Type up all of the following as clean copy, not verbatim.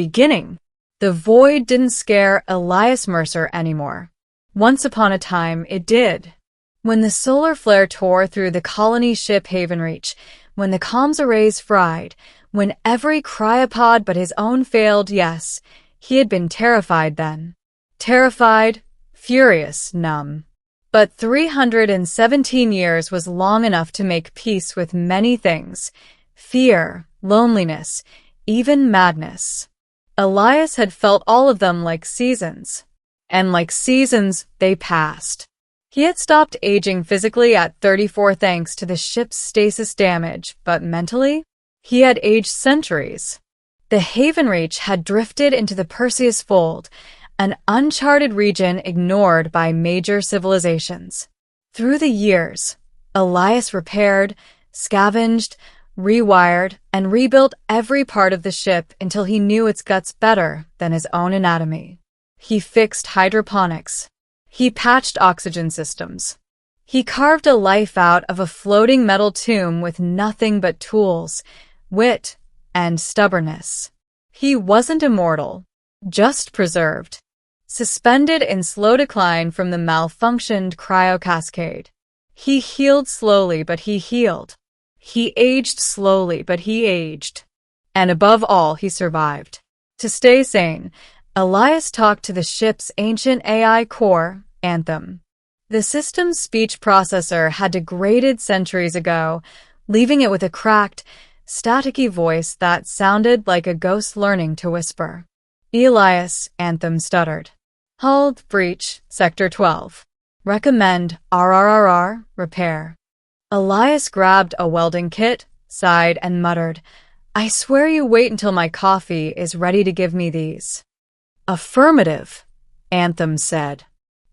beginning. The void didn't scare Elias Mercer anymore. Once upon a time, it did. When the solar flare tore through the colony ship Havenreach, when the comms arrays fried, when every cryopod but his own failed, yes, he had been terrified then. Terrified, furious, numb. But 317 years was long enough to make peace with many things. Fear, loneliness, even madness. Elias had felt all of them like seasons. And like seasons, they passed. He had stopped aging physically at 34 thanks to the ship's stasis damage, but mentally, he had aged centuries. The Havenreach had drifted into the Perseus fold, an uncharted region ignored by major civilizations. Through the years, Elias repaired, scavenged, rewired, and rebuilt every part of the ship until he knew its guts better than his own anatomy. He fixed hydroponics. He patched oxygen systems. He carved a life out of a floating metal tomb with nothing but tools, wit, and stubbornness. He wasn't immortal, just preserved. Suspended in slow decline from the malfunctioned cryocascade. He healed slowly, but he healed. He aged slowly, but he aged. And above all, he survived. To stay sane, Elias talked to the ship's ancient AI core, Anthem. The system's speech processor had degraded centuries ago, leaving it with a cracked, staticky voice that sounded like a ghost learning to whisper. Elias, Anthem stuttered. Hull breach, Sector 12. Recommend RRRR, repair. Elias grabbed a welding kit, sighed, and muttered, I swear you wait until my coffee is ready to give me these. Affirmative, Anthem said.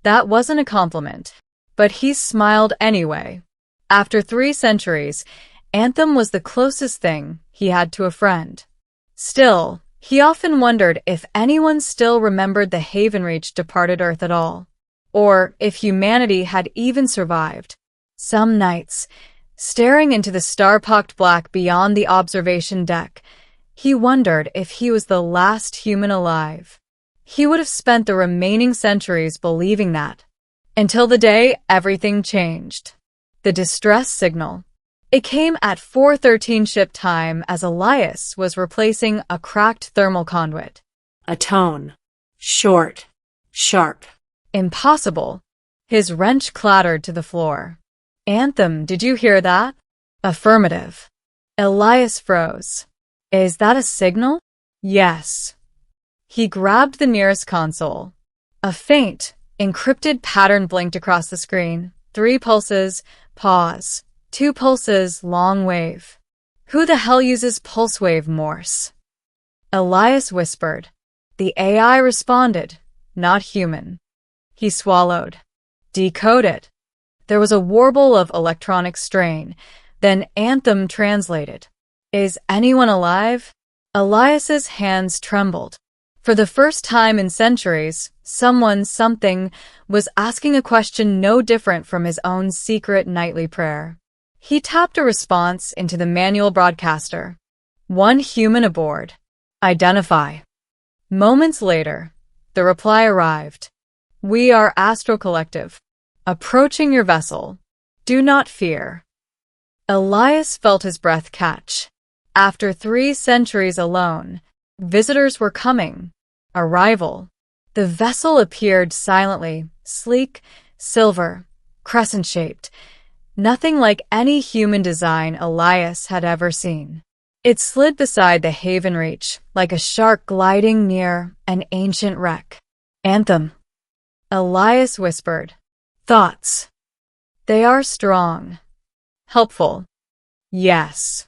That wasn't a compliment, but he smiled anyway. After 3 centuries, Anthem was the closest thing he had to a friend. Still, he often wondered if anyone still remembered the Havenreach departed Earth at all, or if humanity had even survived. Some nights, staring into the star-pocked black beyond the observation deck, he wondered if he was the last human alive. He would have spent the remaining centuries believing that, until the day everything changed. The distress signal. It came at 4:13 ship time as Elias was replacing a cracked thermal conduit. A tone. Short. Sharp. Impossible. His wrench clattered to the floor. Anthem, did you hear that? Affirmative. Elias froze. Is that a signal? Yes. He grabbed the nearest console. A faint, encrypted pattern blinked across the screen. 3 pulses, pause. 2 pulses, long wave. Who the hell uses pulse wave Morse? Elias whispered. The AI responded, not human. He swallowed. Decode it. There was a warble of electronic strain. Then Anthem translated. Is anyone alive? Elias's hands trembled. For the first time in centuries, something was asking a question no different from his own secret nightly prayer. He tapped a response into the manual broadcaster. 1 human aboard. Identify. Moments later, the reply arrived. We are Astro Collective. Approaching your vessel. Do not fear. Elias felt his breath catch. After 3 centuries alone, visitors were coming. Arrival. The vessel appeared silently, sleek, silver, crescent-shaped. Nothing like any human design Elias had ever seen. It slid beside the Havenreach like a shark gliding near an ancient wreck. Anthem. Elias whispered. Thoughts. They are strong. Helpful. Yes.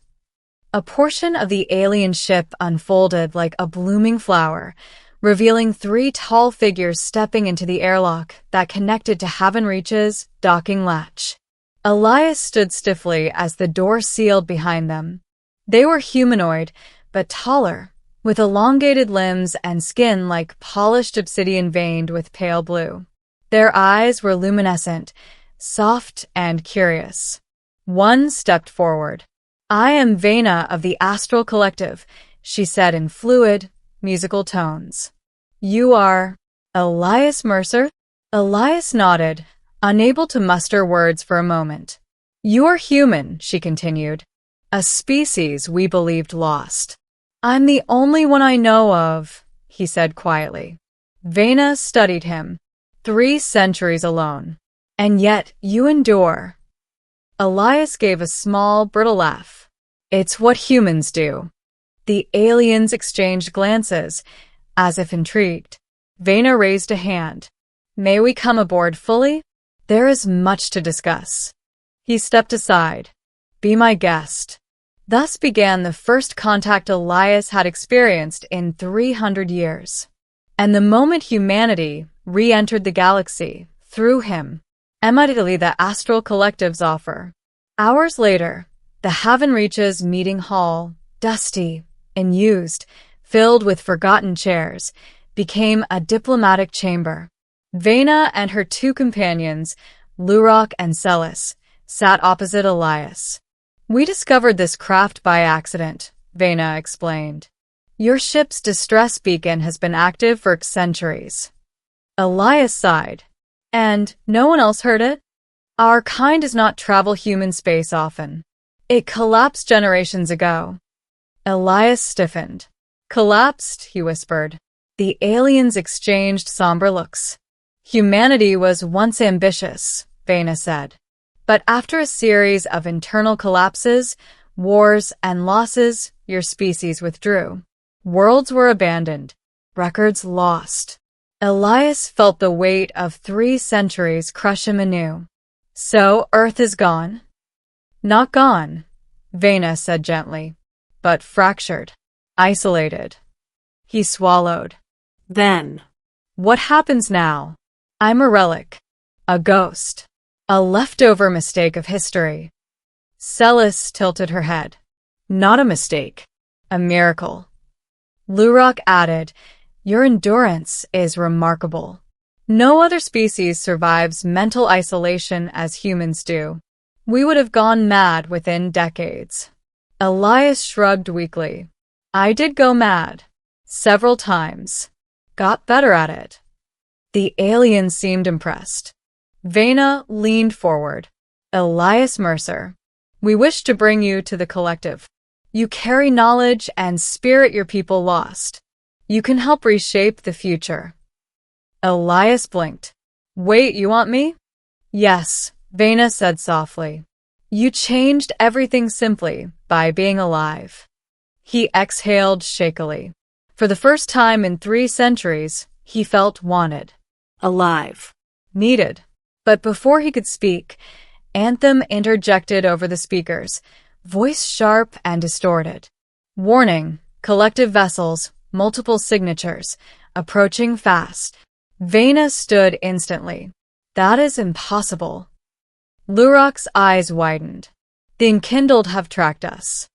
A portion of the alien ship unfolded like a blooming flower, revealing 3 tall figures stepping into the airlock that connected to Havenreach's docking latch. Elias stood stiffly as the door sealed behind them. They were humanoid, but taller, with elongated limbs and skin like polished obsidian veined with pale blue. Their eyes were luminescent, soft and curious. One stepped forward. I am Vena of the Astral Collective, she said in fluid, musical tones. You are Elias Mercer? Elias nodded, unable to muster words for a moment. You are human, she continued. A species we believed lost. I'm the only one I know of, he said quietly. Vena studied him. 3 centuries alone. And yet you endure. Elias gave a small, brittle laugh. It's what humans do. The aliens exchanged glances, as if intrigued. Vena raised a hand. May we come aboard fully? There is much to discuss. He stepped aside. Be my guest. Thus began the first contact Elias had experienced in 300 years. And the moment humanity re-entered the galaxy, through him, immediately the astral collective's offer. Hours later, the Haven Reaches meeting hall, dusty, unused, filled with forgotten chairs, became a diplomatic chamber. Vena and her 2 companions, Lurok and Celis, sat opposite Elias. We discovered this craft by accident, Vena explained. Your ship's distress beacon has been active for centuries. Elias sighed. And no one else heard it? Our kind does not travel human space often. It collapsed generations ago. Elias stiffened. Collapsed, he whispered. The aliens exchanged somber looks. Humanity was once ambitious, Vena said. But after a series of internal collapses, wars, and losses, your species withdrew. Worlds were abandoned. Records lost. Elias felt the weight of 3 centuries crush him anew. So Earth is gone? Not gone, Vena said gently, but fractured, isolated. He swallowed. Then, what happens now? I'm a relic, a ghost, a leftover mistake of history. Celis tilted her head. Not a mistake, a miracle. Lurok added, your endurance is remarkable. No other species survives mental isolation as humans do. We would have gone mad within decades. Elias shrugged weakly. I did go mad. Several times. Got better at it. The alien seemed impressed. Vena leaned forward. Elias Mercer, we wish to bring you to the collective. You carry knowledge and spirit your people lost. You can help reshape the future. Elias blinked. Wait, you want me? Yes, Vena said softly. You changed everything simply by being alive. He exhaled shakily. For the first time in 3 centuries, he felt wanted. alive. Needed. But before he could speak, Anthem interjected over the speakers, voice sharp and distorted. Warning, collective vessels, multiple signatures, approaching fast. Vena stood instantly. That is impossible. Lurok's eyes widened. The enkindled have tracked us.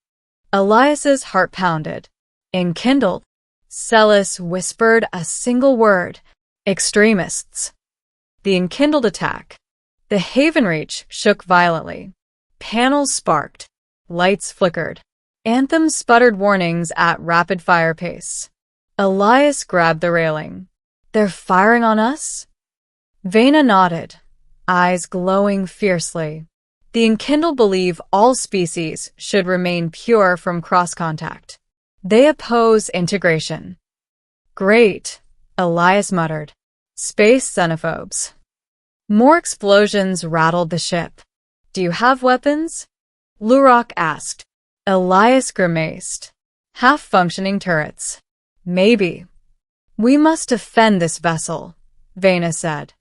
Elias's heart pounded. Enkindled? Celis whispered a single word. Extremists. The enkindled attack. The Haven Reach shook violently. Panels sparked. Lights flickered. Anthem sputtered warnings at rapid-fire pace. Elias grabbed the railing. They're firing on us? Vena nodded, eyes glowing fiercely. The enkindled believe all species should remain pure from cross-contact. They oppose integration. Great, Elias muttered. Space xenophobes. More explosions rattled the ship. Do you have weapons? Lurok asked. Elias grimaced. Half-functioning turrets. Maybe. We must defend this vessel, Vena said.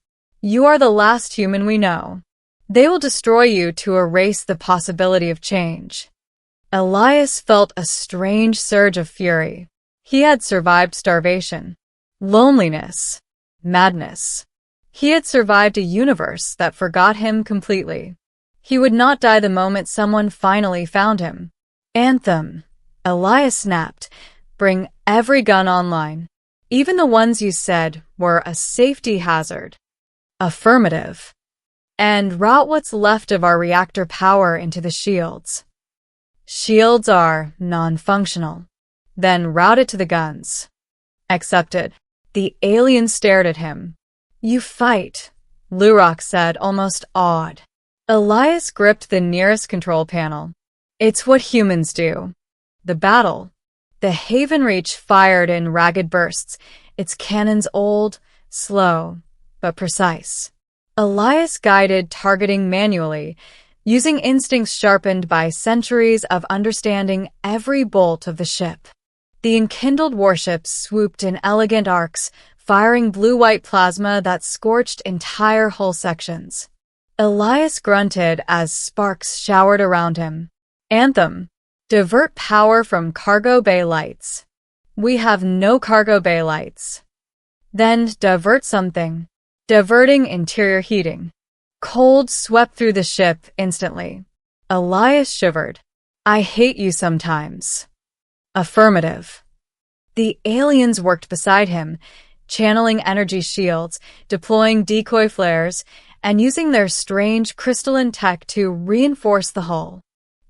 You are the last human we know. They will destroy you to erase the possibility of change. Elias felt a strange surge of fury. He had survived starvation, loneliness, madness. He had survived a universe that forgot him completely. He would not die the moment someone finally found him. Anthem, Elias snapped. Bring every gun online. Even the ones you said were a safety hazard. Affirmative. And route what's left of our reactor power into the shields. Shields are non-functional. Then route it to the guns. Accepted. The alien stared at him. You fight, Lurok said, almost awed. Elias gripped the nearest control panel. It's what humans do. The battle. The Haven Reach fired in ragged bursts, its cannons old, slow, but precise. Elias guided targeting manually, using instincts sharpened by centuries of understanding every bolt of the ship. The enkindled warships swooped in elegant arcs, firing blue-white plasma that scorched entire hull sections. Elias grunted as sparks showered around him. Anthem. Divert power from cargo bay lights. We have no cargo bay lights. Then divert something. Diverting interior heating. Cold swept through the ship instantly. Elias shivered. I hate you sometimes. Affirmative. The aliens worked beside him, channeling energy shields, deploying decoy flares, and using their strange crystalline tech to reinforce the hull.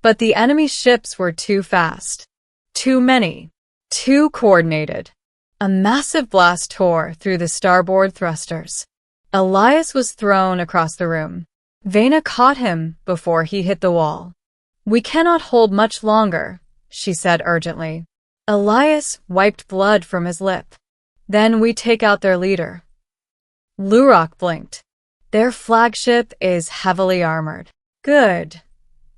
But the enemy ships were too fast. Too many. Too coordinated. A massive blast tore through the starboard thrusters. Elias was thrown across the room. Vana caught him before he hit the wall. We cannot hold much longer, she said urgently. Elias wiped blood from his lip. Then we take out their leader. Lurok blinked. Their flagship is heavily armored. Good,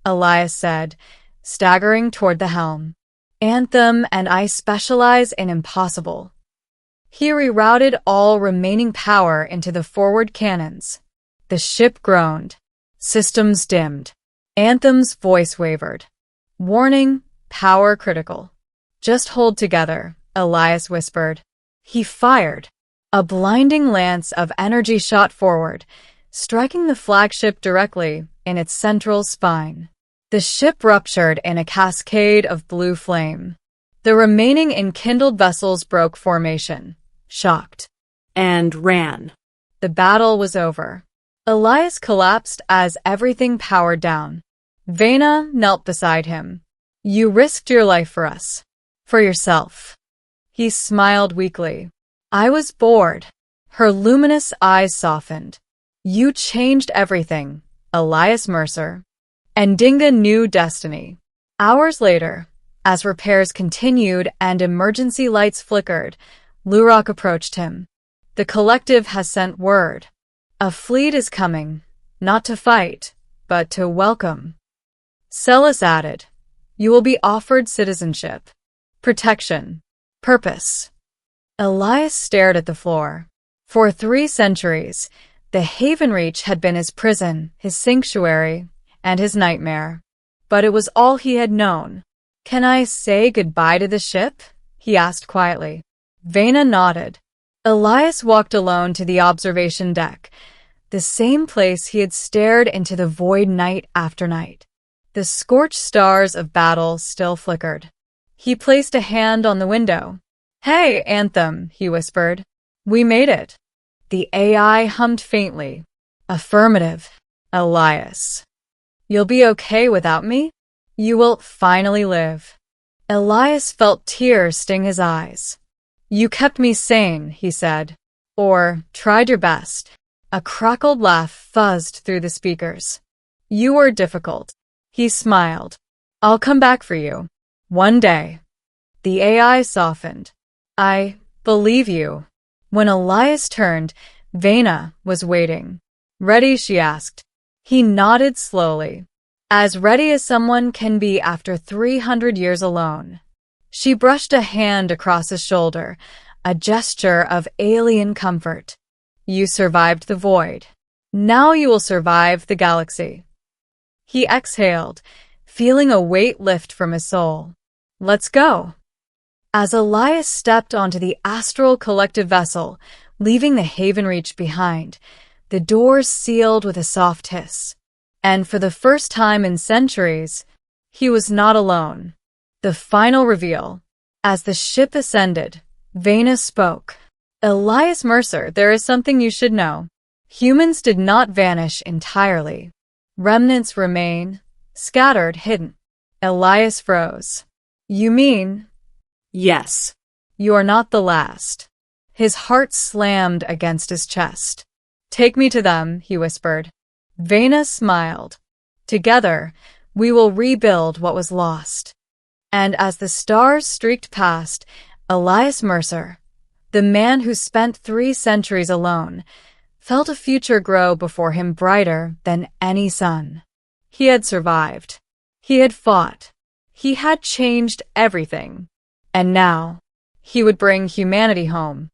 Elias said, staggering toward the helm. Anthem and I specialize in impossible. He rerouted all remaining power into the forward cannons. The ship groaned. Systems dimmed. Anthem's voice wavered. Warning, power critical. Just hold together, Elias whispered. He fired. A blinding lance of energy shot forward, striking the flagship directly in its central spine. The ship ruptured in a cascade of blue flame. The remaining enkindled vessels broke formation, shocked, and ran. The battle was over. Elias collapsed as everything powered down. Vana knelt beside him. You risked your life for us. For yourself. He smiled weakly. I was bored. Her luminous eyes softened. You changed everything, Elias Mercer. And Dinga knew destiny. Hours later, as repairs continued and emergency lights flickered, Lurok approached him. The collective has sent word. A fleet is coming, not to fight, but to welcome. Celis added, you will be offered citizenship, protection, purpose. Elias stared at the floor. For 3 centuries, the Haven Reach had been his prison, his sanctuary, and his nightmare. But it was all he had known. Can I say goodbye to the ship? He asked quietly. Vana nodded. Elias walked alone to the observation deck, the same place he had stared into the void night after night. The scorched stars of battle still flickered. He placed a hand on the window. Hey, Anthem, he whispered. We made it. The AI hummed faintly. Affirmative, Elias. You'll be okay without me? You will finally live. Elias felt tears sting his eyes. You kept me sane, he said. Or tried your best. A crackled laugh fuzzed through the speakers. You were difficult. He smiled. I'll come back for you. One day. The AI softened. I believe you. When Elias turned, Vana was waiting. Ready, she asked. He nodded slowly. As ready as someone can be after 300 years alone. She brushed a hand across his shoulder, a gesture of alien comfort. You survived the void. Now you will survive the galaxy. He exhaled, feeling a weight lift from his soul. Let's go. As Elias stepped onto the astral collective vessel, leaving the Haven Reach behind, the doors sealed with a soft hiss. And for the first time in centuries, he was not alone. The final reveal. As the ship ascended, Vana spoke. Elias Mercer, there is something you should know. Humans did not vanish entirely. Remnants remain, scattered, hidden. Elias froze. You mean? Yes. You are not the last. His heart slammed against his chest. Take me to them, he whispered. Vance smiled. Together, we will rebuild what was lost. And as the stars streaked past, Elias Mercer, the man who spent 3 centuries alone, felt a future grow before him brighter than any sun. He had survived. He had fought. He had changed everything. And now, he would bring humanity home.